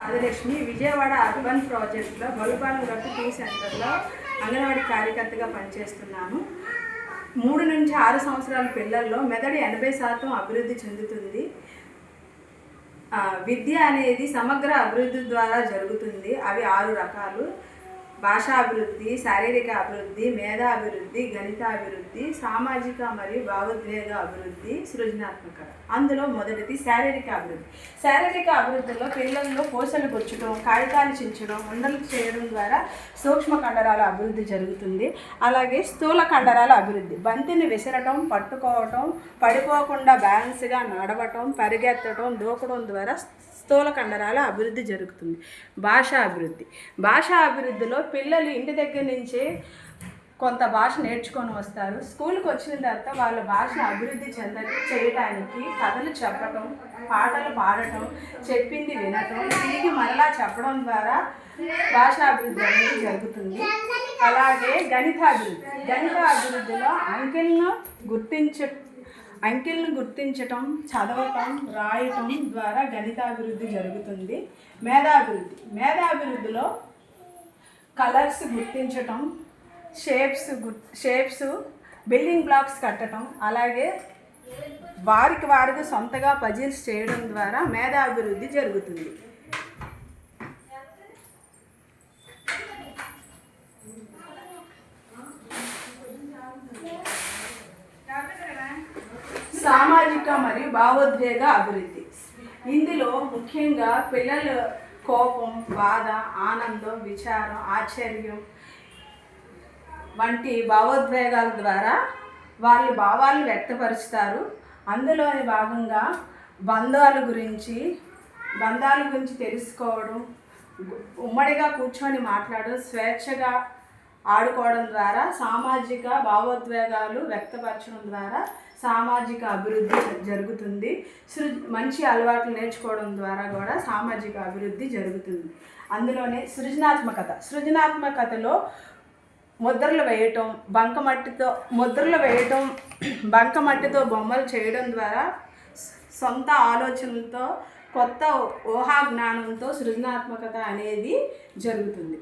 Adilakshmi Vijayawada urban ప్రాజెక్టులో బలుపాలెం గట్టు tea సెంటర్లో అంగన్వాడీ కార్యకర్తగా పనిచేస్తున్నాను. 3 నుంచి 6 సంవత్సరాల పిల్లల్లో మెదడు 80% అభివృద్ధి చెందుతుంది. విద్య అనేది సమగ్ర అభివృద్ధి ద్వారా జరుగుతుంది. అవి 6 రకాలు: భాషాభివృద్ధి, శారీరక అభివృద్ధి, మేధాభివృద్ధి, గణితాభివృద్ధి, సామాజిక మరియు భావోద్వేగ అభివృద్ధి, సృజనాత్మకత. అందులో మొదటిది శారీరక అభివృద్ధి. శారీరక అభివృద్ధిలో పిల్లల్లో కోశలు గుచ్చడం, కాగితాలు చించడం, ఉండలు చేయడం ద్వారా సూక్ష్మ కండరాల అభివృద్ధి జరుగుతుంది. అలాగే స్థూల కండరాల అభివృద్ధి: బంతిని విసరటం, పట్టుకోవటం, పడిపోకుండా బ్యాలెన్స్గా నడవటం, పరిగెత్తడం, దూకడం ద్వారా స్థూల కండరాల అభివృద్ధి జరుగుతుంది. భాషా అభివృద్ధి: భాషా అభివృద్ధిలో పిల్లలు ఇంటి దగ్గర నుంచే కొంత భాష నేర్చుకొని వస్తారు. స్కూల్కి వచ్చిన తర్వాత వాళ్ళ భాష అభివృద్ధి చేయటానికి కథలు చెప్పటం, పాటలు పాడటం, చెప్పింది వినటం, తిరిగి మరలా చెప్పడం ద్వారా భాషాభివృద్ధి అనేది జరుగుతుంది. అలాగే గణితాభివృద్ధి: గణితాభివృద్ధిలో అంకెలను గుర్తించటం, చదవటం, రాయటం ద్వారా గణితాభివృద్ధి జరుగుతుంది. మేధాభివృద్ధి: మేధాభివృద్ధిలో కలర్స్ గుర్తించటం, షేప్స్, బిల్డింగ్ బ్లాక్స్ కట్టడం, అలాగే వారికి సొంతగా పజిల్స్ చేయడం ద్వారా మేధాభివృద్ధి జరుగుతుంది. సామాజిక మరియు భావోద్వేగ అభివృద్ధి: ఇందులో ముఖ్యంగా పిల్లల కోపం, బాధ, ఆనందం, విచారం, ఆశ్చర్యం వంటి భావోద్వేగాల ద్వారా వాళ్ళ భావాలను వ్యక్తపరుస్తారు. అందులోని భాగంగా బంధాల గురించి తెలుసుకోవడం, ఉమ్మడిగా కూర్చొని మాట్లాడడం, స్వేచ్ఛగా ఆడుకోవడం ద్వారా సామాజిక భావోద్వేగాలు వ్యక్తపరచడం ద్వారా సామాజిక అభివృద్ధి జరుగుతుంది. మంచి అలవాట్లు నేర్చుకోవడం ద్వారా కూడా సామాజిక అభివృద్ధి జరుగుతుంది. అందులోనే సృజనాత్మకతలో ముద్రలు వేయటం, బంకమట్టితో బొమ్మలు చేయడం ద్వారా సొంత ఆలోచనలతో, కొత్త ఊహాజ్ఞానంతో సృజనాత్మకత అనేది జరుగుతుంది.